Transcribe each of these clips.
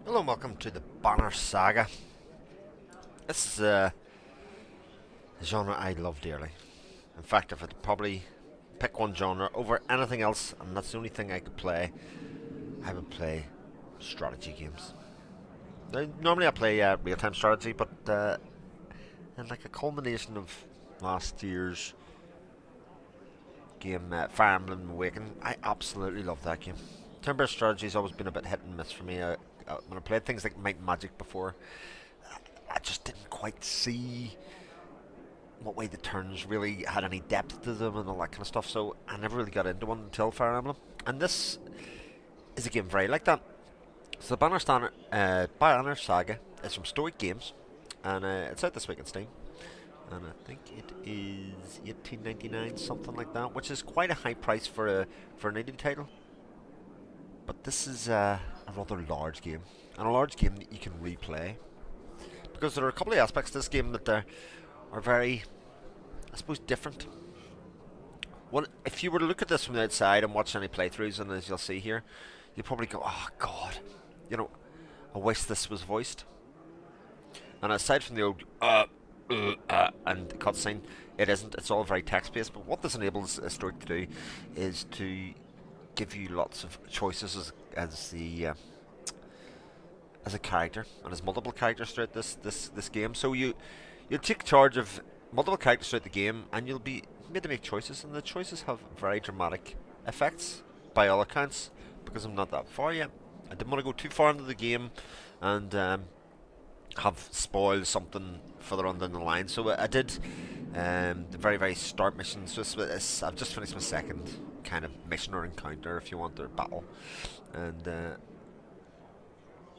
Hello and welcome to the Banner Saga. This is a genre I love dearly. In fact, if I'd probably pick one genre over anything else, and that's the only thing I could play, I would play strategy games. Now, normally I play real-time strategy, but in like a culmination of last year's game, Fire Emblem Awakening, I absolutely love that game. Turn-based strategy's always been a bit hit and miss for me. When I played things like Might and Magic before, I just didn't quite see what way the turns really had any depth to them and all that kind of stuff, so I never really got into one until Fire Emblem. And this is a game very like that. So the Banner Saga is from Stoic Games, and it's out this week on Steam. And I think it is 18.99, something like that, which is quite a high price for an indie title. But this is a rather large game, and a large game that you can replay, because there are a couple of aspects to this game that are very, I suppose, different. Well, if you were to look at this from the outside and watch any playthroughs, and as you'll see here, you'd probably go, oh god, I wish this was voiced. And aside from the old and cutscene, it isn't. It's all very text-based. But what this enables a story to do is to give you lots of choices as a character, and as multiple characters throughout this game. So you'll take charge of multiple characters throughout the game, and you'll be made to make choices, and the choices have very dramatic effects by all accounts. Because I'm not that far yet, I didn't want to go too far into the game and have spoiled something further on down the line. So I did the very start mission. So I've just finished my second kind of mission or encounter, if you want, or battle, and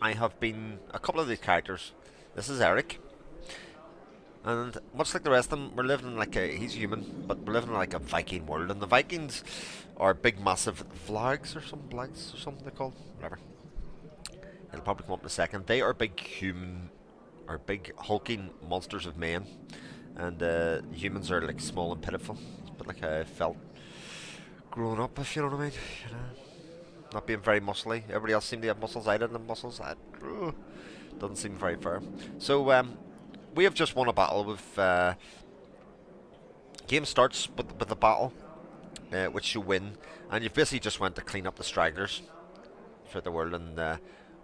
I have been a couple of these characters. This is Eric, and much like the rest of them, we're living in he's human, but we're living in like a Viking world, and the Vikings are big massive blags or something they're called, whatever. It'll probably come up in a second. They are big human, or big hulking monsters of men, and humans are like small and pitiful. It's a bit like I felt growing up, if you know what I mean. Not being very muscly. Everybody else seemed to have muscles. I didn't have muscles. Doesn't seem very fair. So we have just won a battle. Game starts with a battle, which you win, and you've basically just went to clean up the stragglers throughout the world, and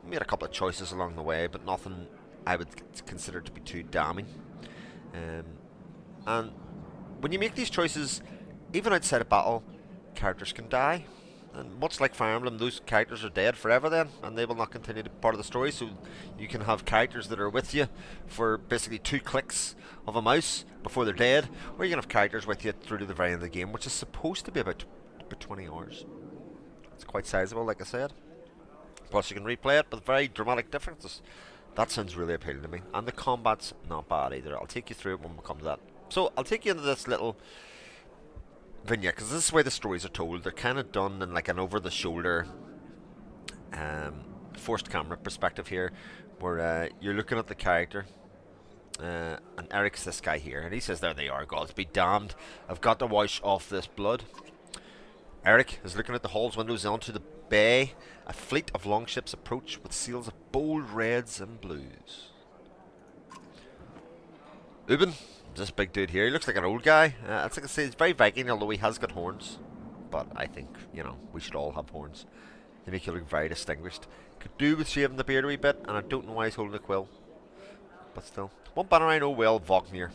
made a couple of choices along the way, but nothing I would consider to be too damning. And when you make these choices, even outside of battle, characters can die. And much like Fire Emblem, those characters are dead forever then, and they will not continue to be part of the story. So you can have characters that are with you for basically 2 clicks of a mouse before they're dead, or you can have characters with you through to the very end of the game, which is supposed to be about 20 hours. It's quite sizable, like I said. Plus you can replay it with very dramatic differences. That sounds really appealing to me. And the combat's not bad either. I'll take you through it when we come to that. So I'll take you into this little vignette, because this is where the stories are told. They're kind of done in like an over-the-shoulder forced camera perspective here, where you're looking at the character, and Eric's this guy here, and he says, there they are, gods be damned, I've got to wash off this blood. Eric is looking at the hall's windows onto the bay. A fleet of longships approach with sails of bold reds and blues. Ubin, this big dude here, he looks like an old guy. It's like I say, he's very Viking, although he has got horns. But I think, we should all have horns. They make you look very distinguished. Could do with shaving the beard a wee bit, and I don't know why he's holding a quill. But still. One banner I know well, Vogmir.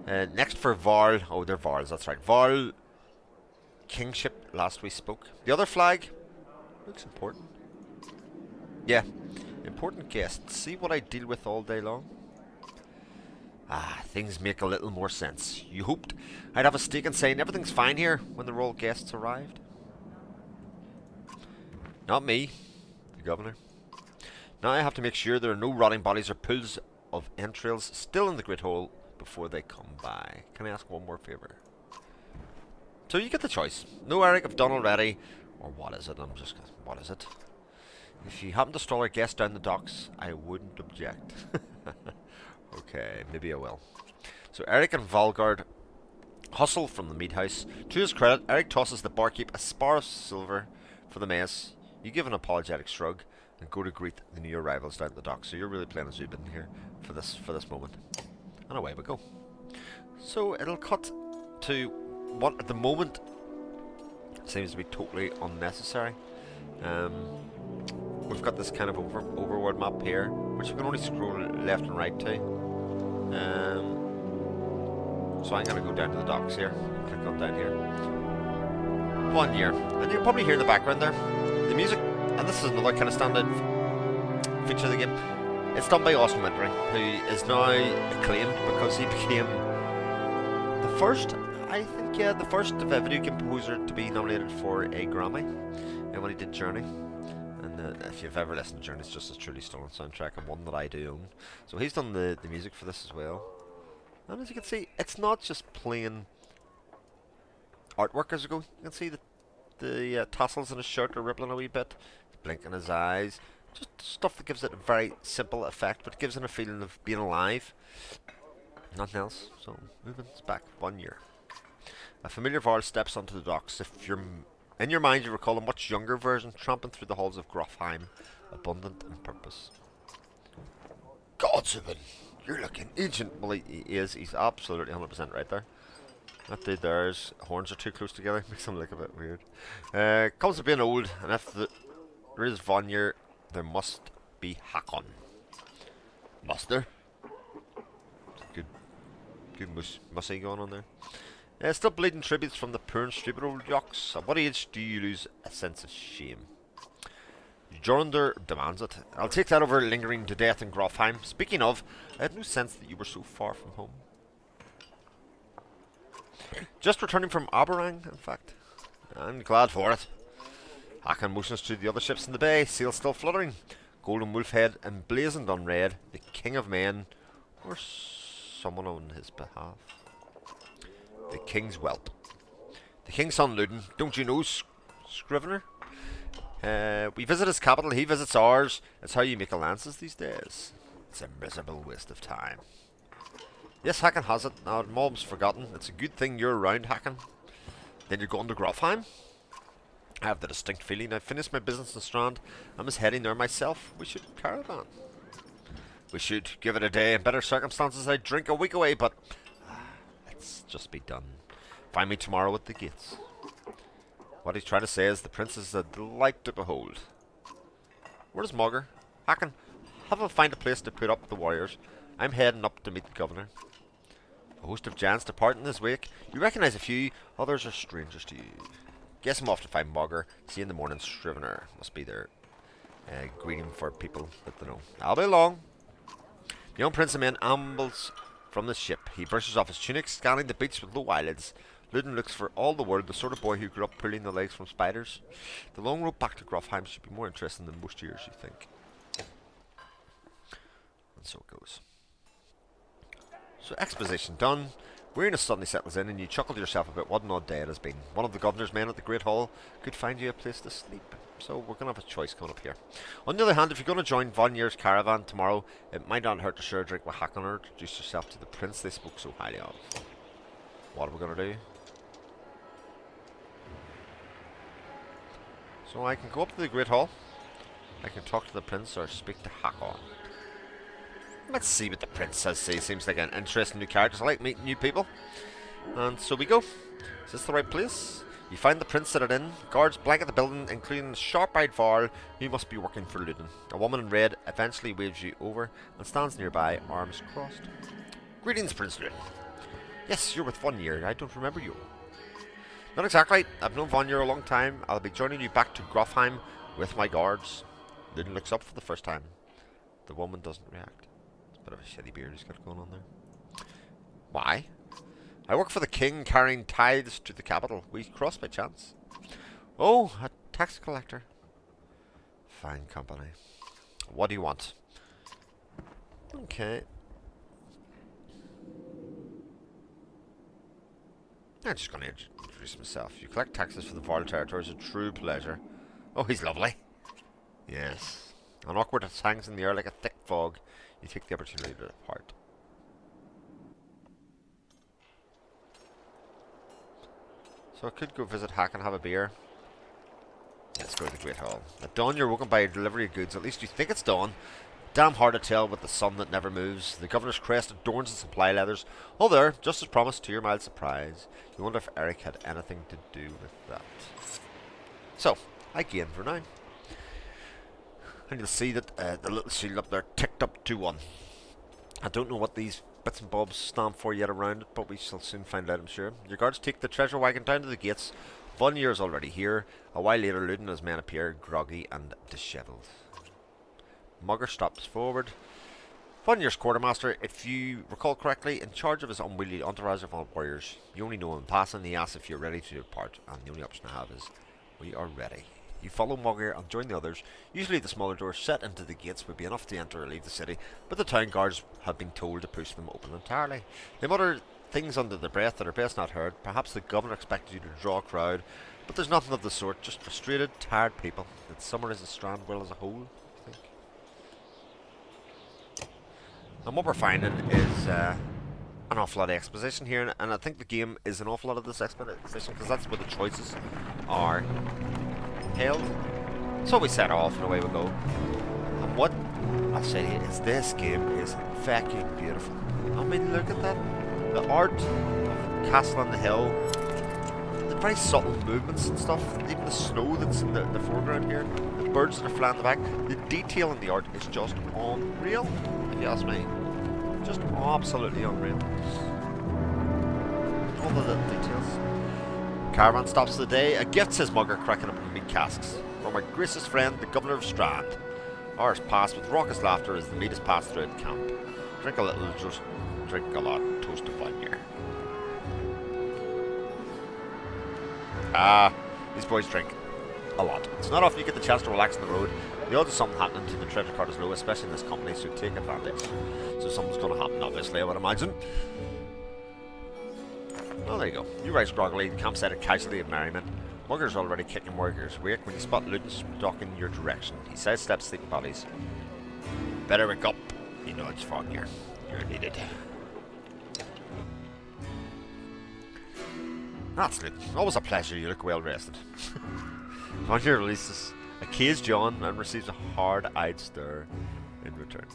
Next for Varl. Oh, they're Varls, that's right. Varl Kingship, last we spoke. The other flag looks important. Yeah, important guests. See what I deal with all day long? Things make a little more sense. You hoped I'd have a stake in saying everything's fine here when the royal guests arrived? Not me, the governor. Now I have to make sure there are no rotting bodies or pools of entrails still in the Great Hall before they come by. Can I ask one more favour? So you get the choice. No, Eric, I've done already. Or what is it? What is it? If you happen to stall our guest down the docks, I wouldn't object. Okay, maybe I will. So Eric and Valgard hustle from the meat house. To his credit, Eric tosses the barkeep a spar of silver for the mess. You give an apologetic shrug, and go to greet the new arrivals down at the dock. So you're really playing as Zubin here for this moment. And away we go. So it'll cut to what at the moment seems to be totally unnecessary. We've got this kind of overworld map here, which you can only scroll left and right to. So I'm going to go down to the docks here. Click on down here. 1 year. And you'll probably hear in the background there the music. And this is another kind of standard feature of the game. It's done by Austin Wintory, who is now acclaimed because he became the first, I think, yeah, the first video game composer to be nominated for a Grammy when he did Journey. And if you've ever listened to Journey, it's just a truly stunning soundtrack, and one that I do own. So he's done the music for this as well. And as you can see, it's not just plain artwork as you go. You can see the tassels in his shirt are rippling a wee bit, blinking his eyes. Just stuff that gives it a very simple effect, but gives it a feeling of being alive. Nothing else. So moving back 1 year. A familiar Varl steps onto the docks. If you're in your mind, you recall a much younger version tramping through the halls of Grofheim, abundant in purpose. God, Zubin, you're looking ancient. Well, he is. He's absolutely 100% right there. That dude there's horns are too close together. Makes him look a bit weird. Comes to being old, and if there is Vanir, there must be Hakon. Must there? Good mussy going on there. Still bleeding tributes from the poor and stupid old yokes. At what age do you lose a sense of shame? Jornder demands it. I'll take that over lingering to death in Grofheim. Speaking of, I had no sense that you were so far from home. Just returning from Aberrang, in fact. I'm glad for it. Hakon motions to the other ships in the bay, sails still fluttering. Golden Wolf head emblazoned on red, the king of men, or someone on his behalf. The king's whelp. The king's son Ludin. Don't you know, Scrivener? We visit his capital, he visits ours. That's how you make alliances these days. It's a miserable waste of time. Yes, Hakon has it. Now, Mom's forgotten. It's a good thing you're around, Hakon. Then you're going to Grofheim? I have the distinct feeling I've finished my business in Strand. I'm just heading there myself. We should caravan. We should give it a day. In better circumstances, I'd drink a week away, but let's just be done. Find me tomorrow at the gates. What he's trying to say is the prince is a delight to behold. Where's Mogger? Hakon, have him find a place to put up the warriors. I'm heading up to meet the governor. A host of giants depart in his wake. You recognise a few, others are strangers to you. Guess I'm off to find Mogger. See you in the morning, Scrivener. Must be there. Greeting for people that they know. I'll be along. The young prince of men ambles from the ship. He brushes off his tunic, scanning the beach with low eyelids. Ludin looks for all the world, the sort of boy who grew up pulling the legs from spiders. The long road back to Grofheim should be more interesting than most years, you think. And so it goes. So exposition done. Weariness suddenly settles in and you chuckle to yourself about what an odd day it has been. One of the governor's men at the Great Hall could find you a place to sleep. So we're going to have a choice coming up here. On the other hand, if you're going to join Vanir's caravan tomorrow, it might not hurt to share a drink with Hakon or introduce yourself to the prince they spoke so highly of. What are we going to do? So I can go up to the Great Hall. I can talk to the prince or speak to Hakon. Let's see what the prince has to say. Seems like an interesting new character. I like meeting new people. And so we go. Is this the right place? You find the prince at an inn. Guards blanket the building, including the sharp-eyed Varl, who must be working for Ludin. A woman in red eventually waves you over and stands nearby, arms crossed. Greetings, Prince Ludin. Yes, you're with Vanir. I don't remember you. Not exactly. I've known Vanir a long time. I'll be joining you back to Grofheim with my guards. Ludin looks up for the first time. The woman doesn't react. Bit of a shitty beard he's got going on there. Why? I work for the king carrying tithes to the capital. We cross by chance. Oh, a tax collector. Fine company. What do you want? Okay. I'm just going to introduce myself. You collect taxes for the Varl territory. It's a true pleasure. Oh, he's lovely. Yes. An awkwardness hangs in the air like a thick fog. You take the opportunity to depart. So I could go visit Hakon and have a beer. Let's explore the Great Hall. At dawn, you're woken by a delivery of goods. At least you think it's dawn. Damn hard to tell with the sun that never moves. The governor's crest adorns the supply leathers. All there, just as promised, to your mild surprise. You wonder if Eric had anything to do with that. So, I gained renown. And you'll see that the little shield up there ticked up to 1. I don't know what these bits and bobs stand for yet around it, but we shall soon find out, I'm sure. Your guards take the treasure wagon down to the gates. Vonnier is already here. A while later, Luden and his men appear, groggy and dishevelled. Mugger stops forward. Vonnier's quartermaster, if you recall correctly, in charge of his unwieldy entourage of warriors. You only know him in passing. He asks if you're ready to depart, and the only option I have is, we are ready. You follow Mugger and join the others. Usually the smaller doors set into the gates would be enough to enter or leave the city, but the town guards have been told to push them open entirely. They mutter things under their breath that are best not heard. Perhaps the governor expected you to draw a crowd, but there's nothing of the sort, just frustrated, tired people that summarizes Strandwell as a whole, I think. And what we're finding is an awful lot of exposition here, and I think the game is an awful lot of this exposition, because that's where the choices are held. So we set off and away we go. And what I'll say to you is this game is fucking beautiful. I mean, look at that. The art of the castle on the hill, the very subtle movements and stuff, even the snow that's in the foreground here, the birds that are flying in the back, the detail in the art is just unreal, if you ask me. Just absolutely unreal. All the little details. Caravan stops for the day. A gift, says Mugger, cracking up in meat casks. From my gracious friend, the Governor of Strand. Hours pass with raucous laughter as the meat is passed through the camp. Drink a little, just drink a lot. Toast to Vanir. These boys drink a lot. It's not often you get the chance to relax on the road. The odds of something happening to the treasure cart is low, especially in this company, so take advantage. So something's going to happen, obviously, I would imagine. Well, there you go. You rise groggily, the campsite a casualty of merriment. Mugger's already kicking Warrior's wake when you spot Luden stalking your direction. He sidesteps sleeping bodies. Better wake up, he nods Vanir. You're needed. That's Luden. Always a pleasure, you look well rested. Vanir releases a caged yawn and receives a hard-eyed stare in return.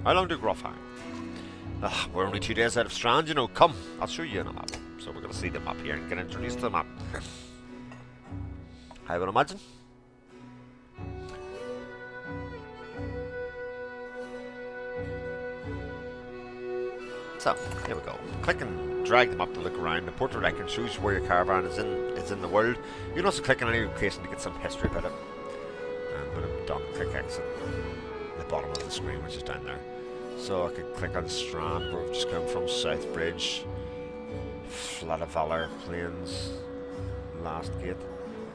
How long do Gruff hang? We're only 2 days out of Strand, you know. Come, I'll show you in a map. So we're going to see the map here and get introduced to the map. I would imagine. So, here we go. Click and drag the map to look around. The portrait icon shows where your caravan is in the world. You can also click on any location to get some history about it. And when I'm done, click exit. The bottom of the screen, which is down there. So I could click on Strand, where we've just come from, South Bridge, Flat of Valor Plains, Last Gate,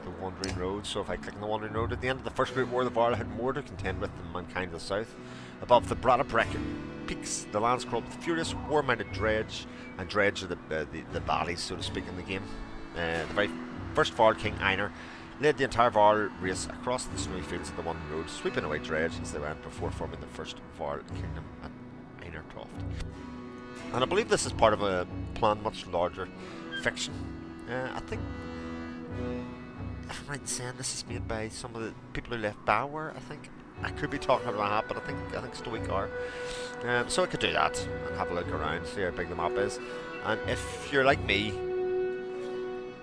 the Wandering Road. So if I click on the Wandering Road, at the end of the First Great War, the Varl had more to contend with than mankind to the south. Above the Bradabrek peaks, the lands crawled with furious, war-minded dredge, and dredge are the baddies, so to speak, in the game. The very first Varl King Einar led the entire Varl race across the snowy fields of the Wandering Road, sweeping away dredge as they went before forming the first Varl kingdom at Einartoft. And I believe this is part of a plan much larger fiction. I think, if I'm right in saying, this is made by some of the people who left Bower, I think. I could be talking about that, but I think Stoic are. So I could do that and have a look around, see how big the map is. And if you're like me,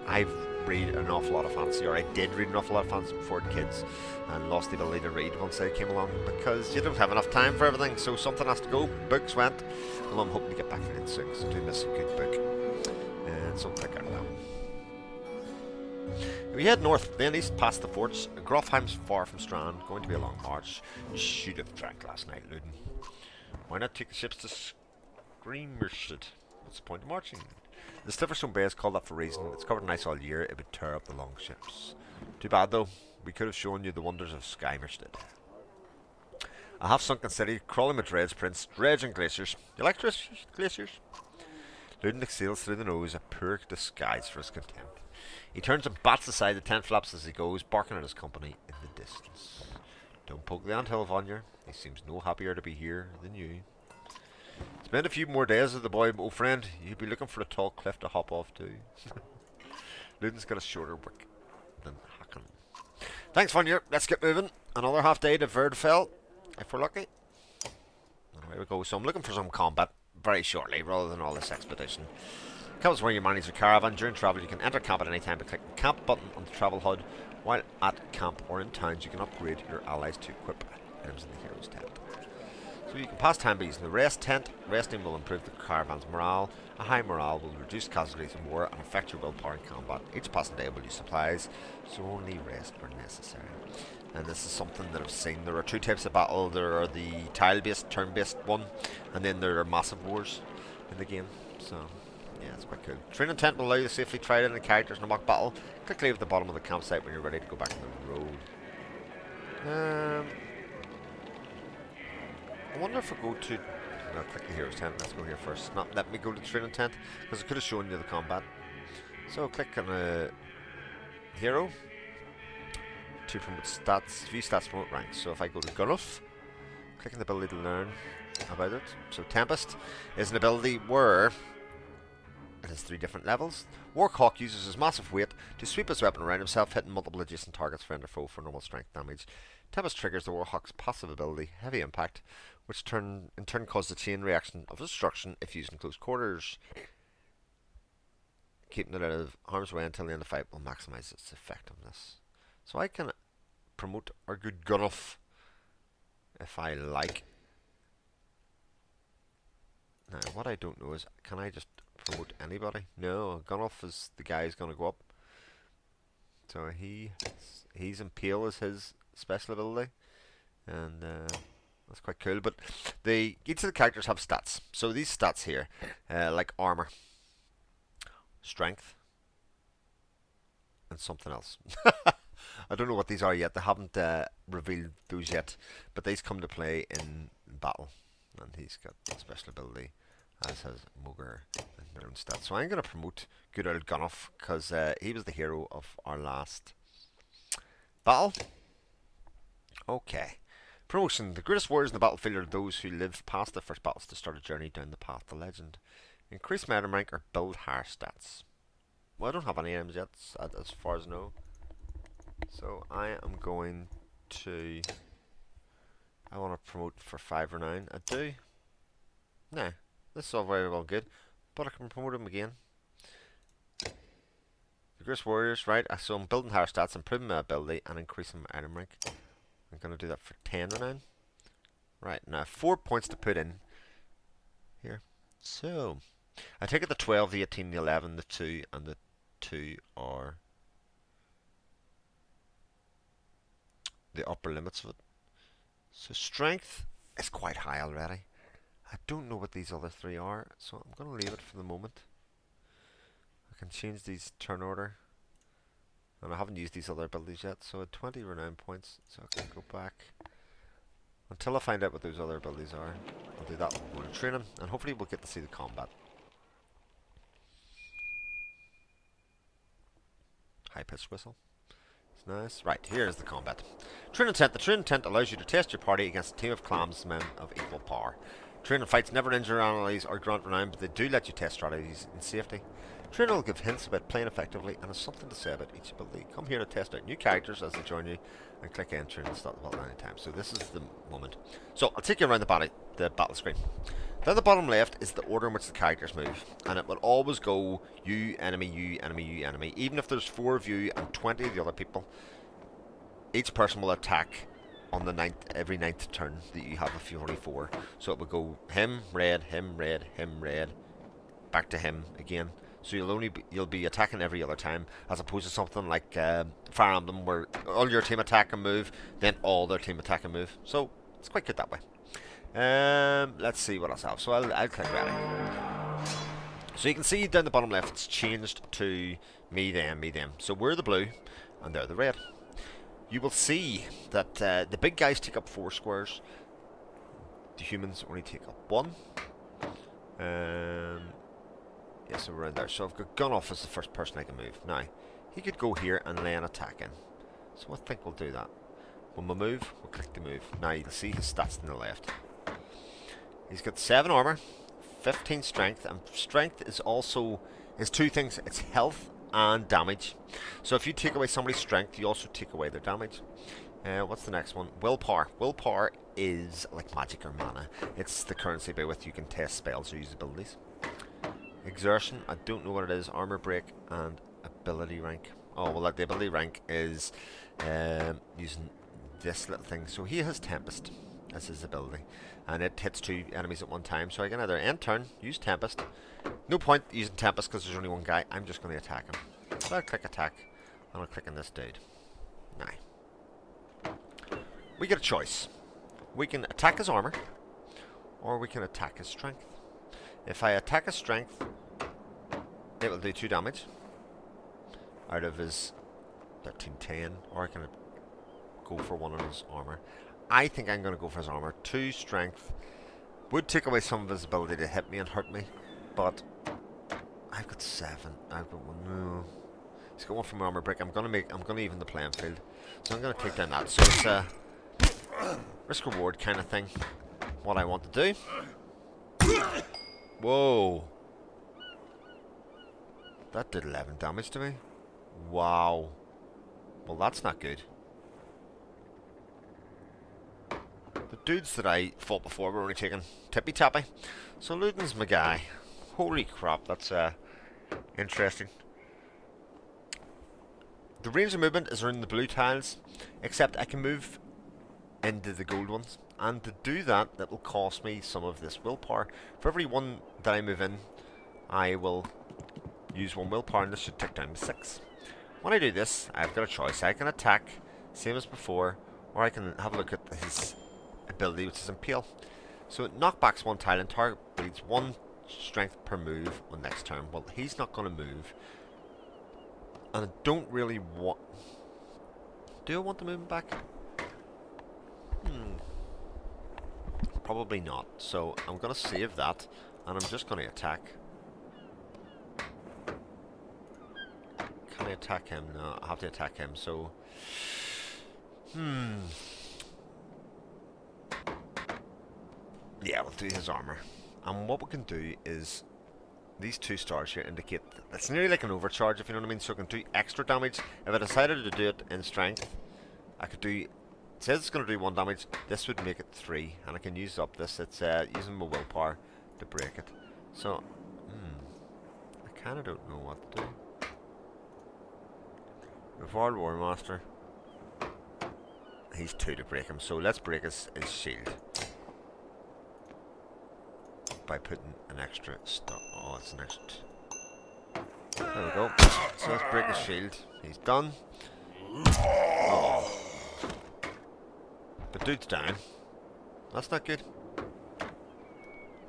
I've read an awful lot of fantasy, or I did read an awful lot of fantasy before the kids, and lost the ability to read once they came along because you don't have enough time for everything, so something has to go. Books went, and I'm hoping to get back in it soon because I do miss a good book. And so click out now. We head north, then east past the forts. Grofheim's far from Strand, going to be a long march. You should have drank last night, Luden. Why not take the ships to Screamerstead? What's the point of marching? The Stifferstone Bay is called that for a reason. It's covered in ice all year. It would tear up the long ships. Too bad though. We could have shown you the wonders of Skymerstead. A half-sunken city, crawling with dredge prints, dredge and glaciers. You like glaciers? Luden exhales through the nose, a poor disguise for his contempt. He turns and bats aside the tent flaps as he goes, barking at his company in the distance. Don't poke the anthill, Vanir. He seems no happier to be here than you. Spend a few more days with the boy, old friend. You'll be looking for a tall cliff to hop off to. Luden's got a shorter wick than Hakan. Thanks, Funnier. Let's get moving. Another half day to Verdfell, if we're lucky. And away we go. So I'm looking for some combat very shortly, rather than all this expedition. Camp is where you manage your caravan. During travel, you can enter camp at any time by clicking the camp button on the travel HUD. While at camp or in towns, you can upgrade your allies to equip items in the hero's tent. So you can pass time by using the rest tent. Resting will improve the caravan's morale. A high morale will reduce casualties in war and affect your willpower in combat. Each passing day will use supplies, so only rest where necessary. And this is something that I've seen. There are two types of battle. There are the tile-based, turn-based one, and then there are massive wars in the game. So yeah, it's quite cool. Training tent will allow you to safely try out any characters in a mock battle. Click leave at the bottom of the campsite when you're ready to go back on the road. I wonder if I go to... No, click the hero's tent. Let's go here first. Not let me go to the training tent, because I could have shown you the combat. So click on a hero to promote stats. View stats, promote ranks. So if I go to Gunnulf, click on the ability to learn about it. So Tempest is an ability where it has 3 different levels. Warhawk uses his massive weight to sweep his weapon around himself, hitting multiple adjacent targets, friend or foe, for normal strength damage. Tempest triggers the Warhawk's passive ability, Heavy Impact, which in turn causes a chain reaction of destruction if used in close quarters. Keeping it out of harm's way until the end of the fight will maximise its effectiveness. So I can promote our good Gunnulf if I like. Now, what I don't know is, can I just promote anybody? No, Gunnulf is the guy who's going to go up. So he's Impale as his special ability, and that's quite cool. But each of the characters have stats. So these stats here, like armor, strength, and something else. I don't know what these are yet. They haven't revealed those yet, but these come to play in battle. And he's got a special ability, as has Mogre and their own stats. So I'm going to promote good old Gunnulf, because he was the hero of our last battle. Okay. Promotion. The greatest warriors in the battlefield are those who live past the first battles to start a journey down the path to legend. Increase my item rank or build higher stats. Well, I don't have any items yet, as far as I know. So I am going to... I want to promote for 5 renown. I do. Nah, this is all very well good, but I can promote him again. The greatest warriors, right? So I'm building higher stats, improving my ability, and increasing my item rank. I'm going to do that for 10 renown. Right, now 4 points to put in here. So, I take it the 12, the 18, the 11, the 2, and the 2 are the upper limits of it. So strength is quite high already. I don't know what these other 3 are, so I'm going to leave it for the moment. I can change these turn order. And I haven't used these other abilities yet, so at 20 renown points, so I can go back. Until I find out what those other abilities are, I'll do that when we're training, and hopefully we'll get to see the combat. High-pitched whistle. It's nice. Right, here's the combat. Training tent. The training tent allows you to test your party against a team of clansmen of equal power. Training fights never injure allies or grant renown, but they do let you test strategies in safety. Training will give hints about playing effectively and has something to say about each ability. Come here to test out new characters as they join you, and click enter and start the battle anytime. So this is the moment. So I'll take you around the battle screen. Down the bottom left is the order in which the characters move, and it will always go you, enemy, you, enemy, you, enemy. Even if there's 4 of you and 20 of the other people, each person will attack on the every 9th turn that you have a 44. So it will go him, red, him, red, him, red, back to him again. So you'll be attacking every other time, as opposed to something like Fire Emblem, where all your team attack and move, then all their team attack and move. So it's quite good that way. Let's see what else I have. So I'll click ready. So you can see down the bottom left, it's changed to me, them. So we're the blue, and they're the red. You will see that the big guys take up 4 squares. The humans only take up 1. Yeah, so we're around there. So I've got Gunnulf as the first person I can move. Now, he could go here and lay an attack in. So I think we'll do that. When we move, we'll click the move. Now you'll see his stats on the left. He's got 7 armor, 15 strength, and strength is also 2 things. It's health and damage. So if you take away somebody's strength, you also take away their damage. What's the next one? Willpower. Willpower is like magic or mana. It's the currency by which you can test spells or use abilities. Exertion, I don't know what it is. Armor break and ability rank. Oh, well, the ability rank is using this little thing. So he has Tempest as his ability, and it hits 2 enemies at one time. So I can either end turn, use Tempest. No point using Tempest because there's only one guy. I'm just going to attack him. So I'll click attack, and I'll click on this dude. Now, we get a choice. We can attack his armor, or we can attack his strength. If I attack his strength, it will do 2 damage out of his 1310, or I can go for one on his armor. I think I'm going to go for his armor. 2 strength would take away some of his ability to hit me and hurt me, but I've got 7. I've got 1. No. He's got 1 from armor break. I'm going to even the playing field, so I'm going to take down that. So it's a risk reward kind of thing. What I want to do. Whoa. That did 11 damage to me. Wow. Well, that's not good. The dudes that I fought before were only taking tippy-tappy. So Luden's my guy. Holy crap, that's interesting. The range of movement is around the blue tiles, except I can move into the gold ones. And to do that, that will cost me some of this willpower. For every one that I move in, I will use 1 willpower, and this should tick down to 6. When I do this, I've got a choice. I can attack, same as before, or I can have a look at his ability, which is Impale. So it knockbacks 1 tile and target bleeds 1 strength per move on next turn. Well, he's not going to move. And I don't really want... Do I want to move him back? Probably not. So I'm going to save that, and I'm just going to attack. Can I attack him? No, I have to attack him, so... Yeah, we'll do his armor. And what we can do is... These 2 stars here indicate... It's nearly like an overcharge, if you know what I mean. So I can do extra damage. If I decided to do it in strength, I could do... It says it's going to do 1 damage. This would make it 3. And I can use up this. It's using my willpower to break it. So... I kind of don't know what to do. Reward War Master. He's 2 to break him, so let's break his shield by putting an extra stop. Oh, it's an extra. There we go. So let's break his shield. He's done. Oh. The dude's down. That's not good.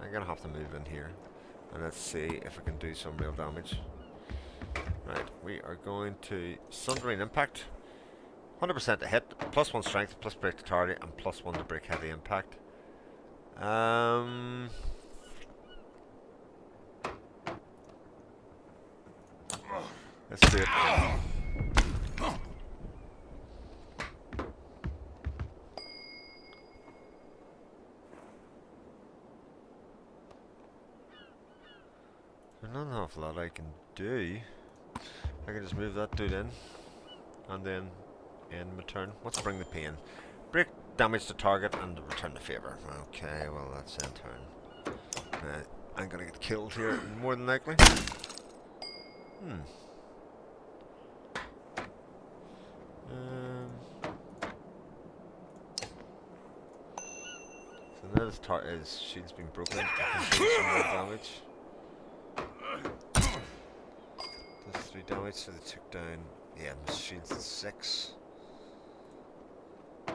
I'm gonna have to move in here, and let's see if I can do some real damage. Right, we are going to Sundering Impact. 100% to hit, plus 1 strength, plus break to target, and plus 1 to break heavy impact. Let's do it. There's not an awful lot I can do. I can just move that dude in, and then end my turn. Let's bring the pain. Break damage to target and return the favor. Okay, well that's end turn. I'm gonna get killed here, more than likely. So now his shield's been broken. I can do some more damage. That's 3 damage, so they took down... Yeah, my shield's at 6. I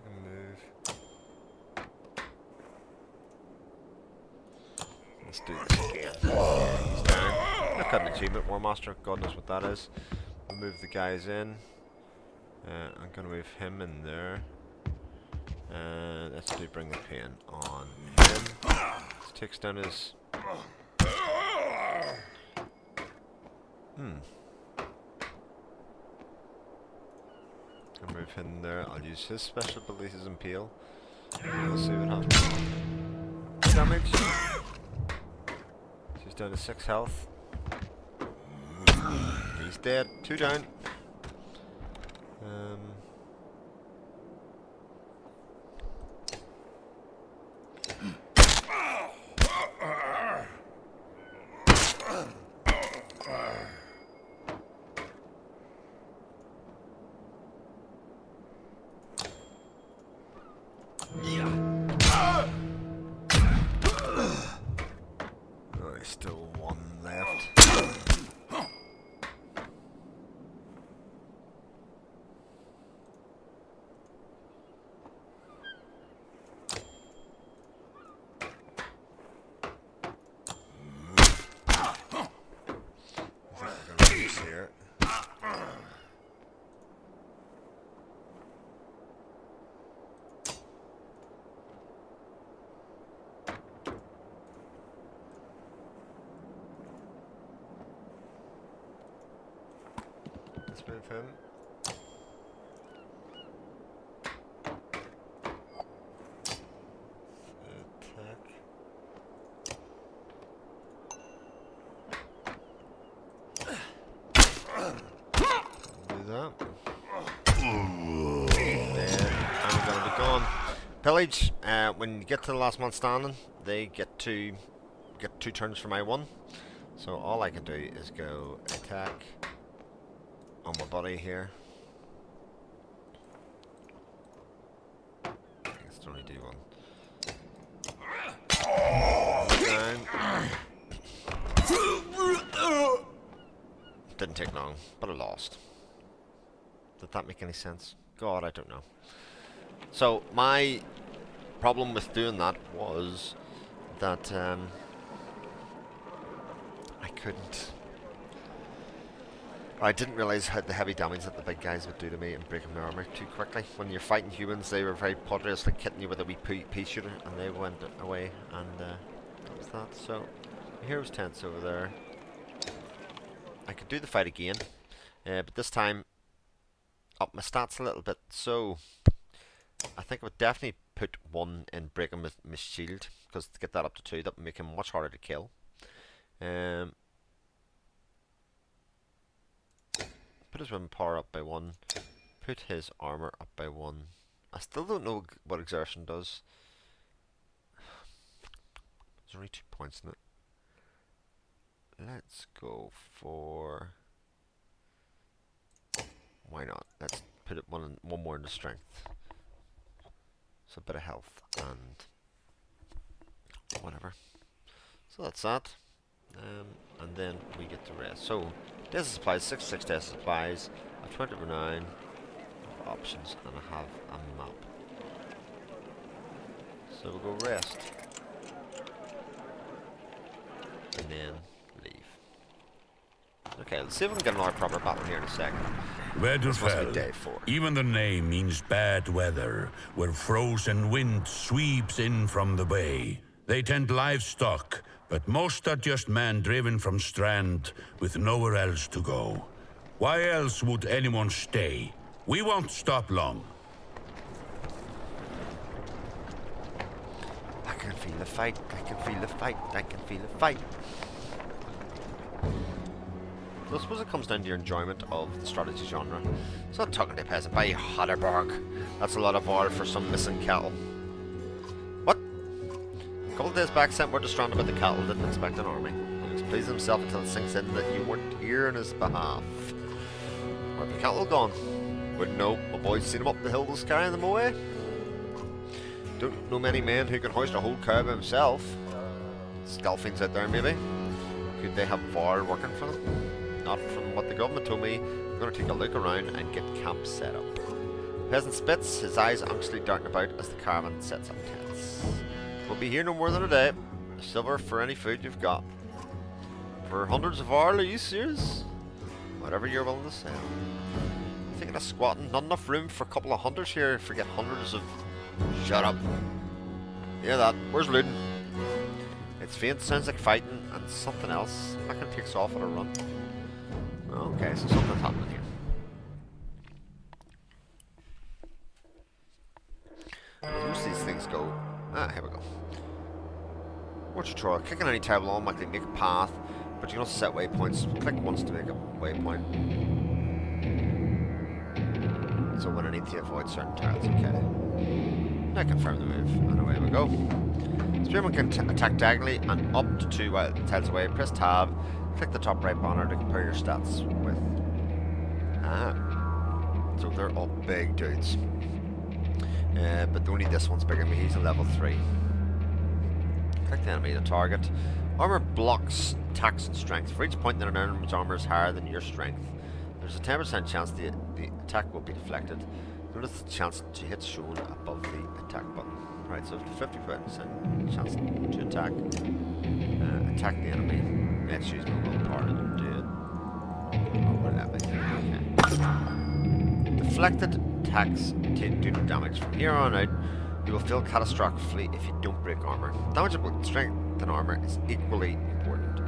can move. Let's do this again. He's down. I've got an achievement, War Master. God knows what that is. We'll move the guys in. I'm gonna move him in there. And let's do bring the pain on him. This takes down his... I'll move him in there. I'll use his special ability, his Impale. We'll see what happens. Damage. down to 6 health. He's dead. 2 down. Still 1 left. Here. Let's move him. Attack. Do that. Then I'm gonna be gone. Pillage. When you get to the last man standing, they get 2 turns for my 1. So all I can do is go attack on my buddy here. I guess only do 1. Down. Didn't take long, but I lost. Did that make any sense? God, I don't know. So my problem with doing that was that I couldn't. I didn't realise how the heavy damage that the big guys would do to me and breaking my armour too quickly. When you're fighting humans, they were very ponderously hitting you with a wee pea shooter, and they went away, and that was that. So, hero's tent's over there. I could do the fight again, but this time up my stats a little bit. So, I think I would definitely put 1 in breaking my shield, because to get that up to 2, that would make him much harder to kill. Put his weapon power up by 1. Put his armor up by 1. I still don't know what exertion does. There's only 2 points in it. Let's go for... Why not? Let's put it one more into strength. So a bit of health and whatever. So that's that. And then we get the rest. So desert supplies, 6 desert supplies, a 29 of options, and I have a map. So we'll go rest. And then leave. Okay, let's see if we can get another proper battle here in a second. Day 4. Even the name means bad weather, where frozen wind sweeps in from the bay. They tend livestock, but most are just men driven from Strand with nowhere else to go. Why else would anyone stay? We won't stop long. I can feel the fight, I can feel the fight, I can feel the fight. So I suppose it comes down to your enjoyment of the strategy genre. It's not talking to peasant by Hatterberg. That's a lot of oil for some missing cattle. What? A couple of days back, sent word to Strand about the cattle, didn't expect an army. He was pleased himself until it sinks in that you weren't here on his behalf. Where have the cattle gone? Wouldn't know. My boy's seen them up the hills carrying them away. Don't know many men who can hoist a whole cow by himself. Scalfings out there, maybe. Could they have Var working for them? Not from what the government told me. I'm going to take a look around and get camp set up. The peasant spits, his eyes anxiously darting about as the caravan sets up tents. We'll be here no more than a day. Silver for any food you've got. For hundreds of hours, are you serious? Whatever you're willing to sell. Thinking of squatting, not enough room for a couple of hunters here. Forget hundreds of... Shut up. Yeah, that. Where's looting? It's faint, sounds like fighting, and something else. Mackin takes off at a run. Okay, so something's happening here. As most of these things go... here we go. More tutorial. Clicking any tab will automatically make a path, but you can also set waypoints. Click once to make a waypoint. So when I need to avoid certain tiles, okay. Now confirm the move, and away we go. Spearman can attack diagonally and up to 2 tiles away. Press tab, click the top right banner to compare your stats with. So they're all big dudes. But only this one's bigger than me, he's a level 3. Click the enemy to target. Armor blocks attacks and strength. For each point that an enemy's armor is higher than your strength, there's a 10% chance the attack will be deflected. Notice the chance to hit shown above the attack button. Right, so 50% chance to attack. Attack the enemy. Let's use my willpower to do it. Oh, whatever. Okay. Deflected attacks do no damage. From here on out, you will fail catastrophically if you don't break armor. Damage with strength and armor is equally important.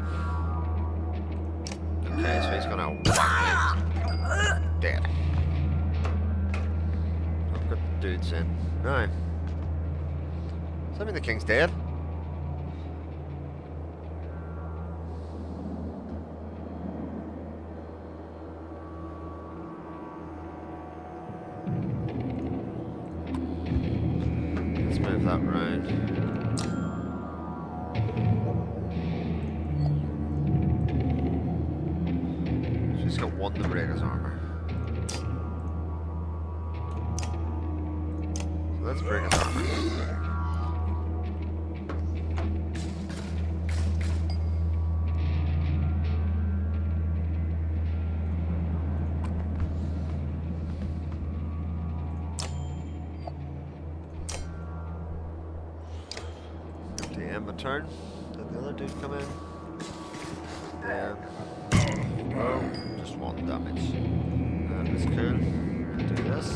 Okay, so he's gonna whack me. Dead. I've got dudes in. No. Does that mean the king's dead? Let's move that round. She's got 1 to break his armor. So let's break his armor. Turn. Did the other dude come in? Yeah. Oh, just 1 damage. That's cool. Do this.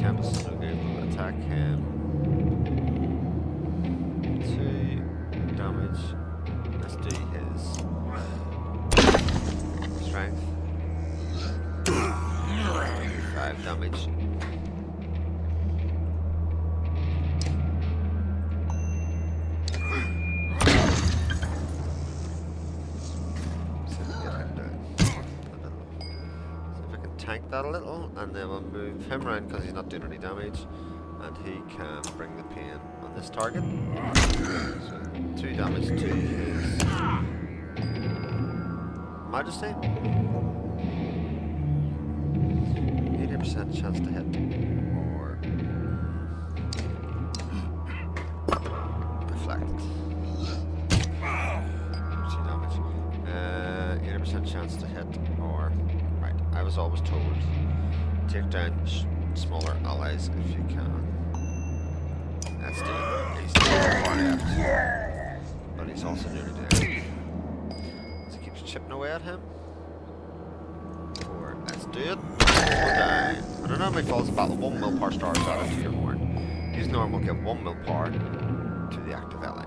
Tempest is no good. We'll attack him. 2 damage. Let's do his strength. 5 damage. That a little, and then we'll move him around because he's not doing any damage, and he can bring the pain on this target. So 2 damage to his Majesty. 80% chance to hit, or deflect. 2 damage. 80% chance to hit, or I was always told, take down smaller allies if you can. That's dead. He's still far left. But he's also nearly dead. As he keeps chipping away at him. Or let's do it. Down. When an enemy falls in battle, 1 willpower stars added to your horn. Use normal, give 1 willpower to the active ally.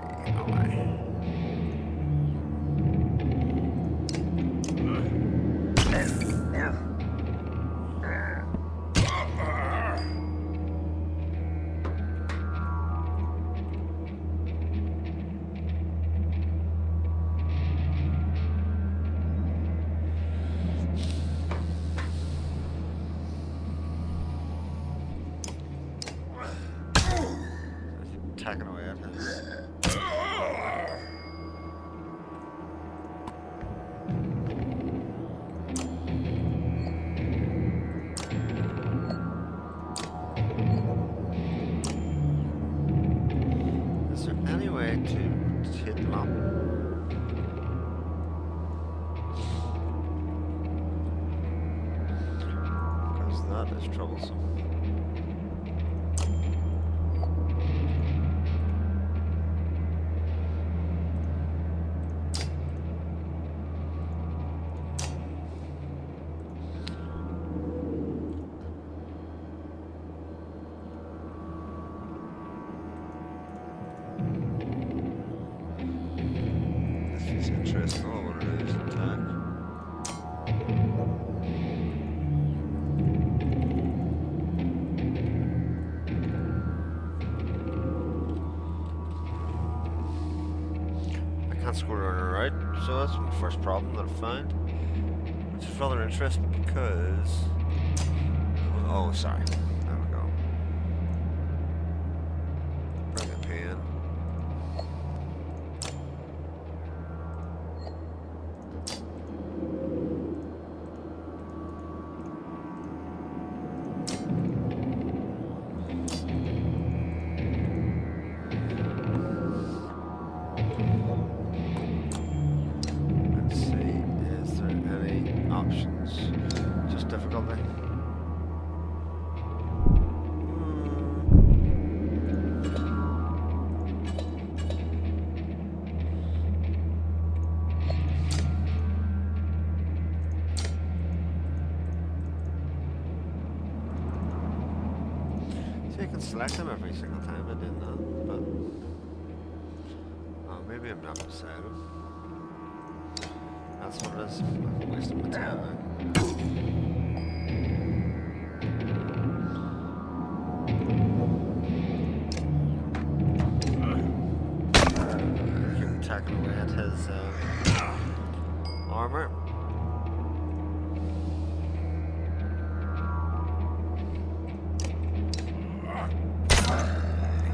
Attacking away at him. Is there any way to hit them up? Because that is troublesome. Interesting. Oh, what it is, attack. school runner, right? So that's my first problem that I found, which is rather interesting because... Oh, sorry. There we go. Bring a pen. Just difficulty. See, I can select them every single time I do that, but oh, maybe I'm not beside them. That's what it is. I'm wasting my time now. Keep attacking away at his armor.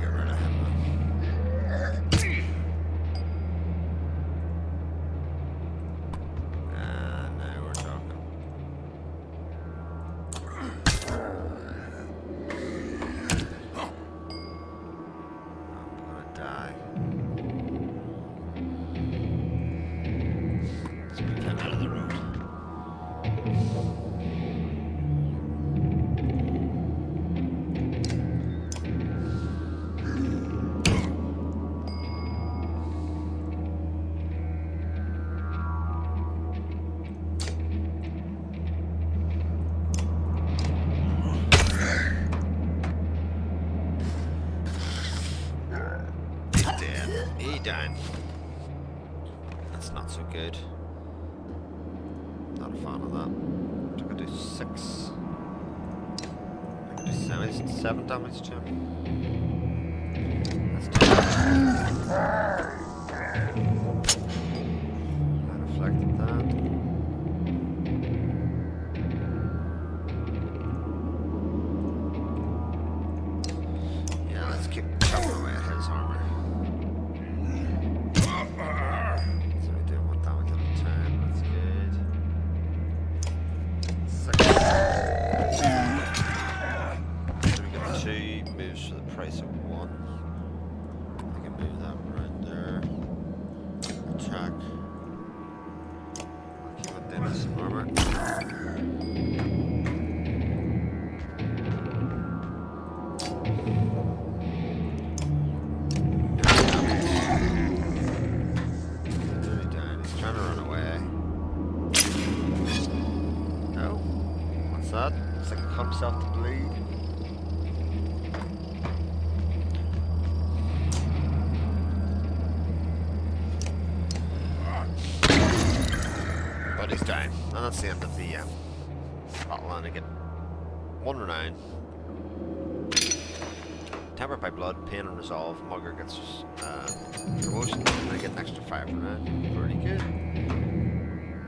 Get rid of him. Now we're talking. I'm gonna die. Let's move him out of the road. He died. That's not so good. Not a fan of that. I could do 6. I could do 7 damage to him. That's I deflected that. Yeah, let's keep chopping away at his armor. So we do 1 damage at a time, that's good. 6. So we got 2 moves for the price of 1. I can move that right there. Attack. I'll keep it down with some armor. That. Looks like it cut himself to bleed. But he's dying. And that's the end of the battle, and I get 1 renown. Tempered by blood, pain and resolve. Mugger gets promotion, and I get an extra 5 renown. Pretty good.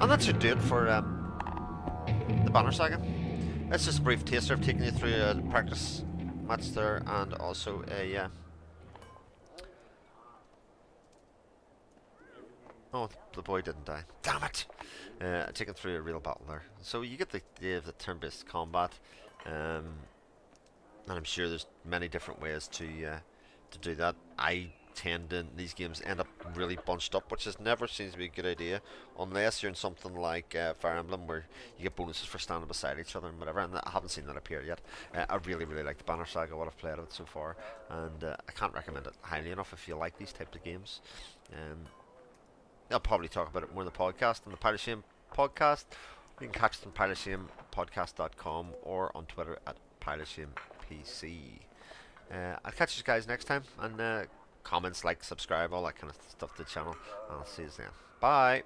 And that should do it for the Banner Saga. It's just a brief taster. I've taken you through a practice match there, and also a oh, the boy didn't die. Damn it! Taken through a real battle there. So you get the idea of the turn-based combat, and I'm sure there's many different ways to do that. I tend to, in these games, end up really bunched up, which is never seems to be a good idea, unless you're in something like Fire Emblem, where you get bonuses for standing beside each other and whatever, and I haven't seen that appear yet. I really like the Banner Saga, what I've played of it so far, and I can't recommend it highly enough if you like these types of games. I'll probably talk about it more in the podcast, on the Pile of Shame podcast. You can catch it on pileshamepodcast.com or on Twitter at pileshamepc. I'll catch you guys next time, and comments, like, subscribe, all that kind of stuff to the channel. I'll see you then. Bye.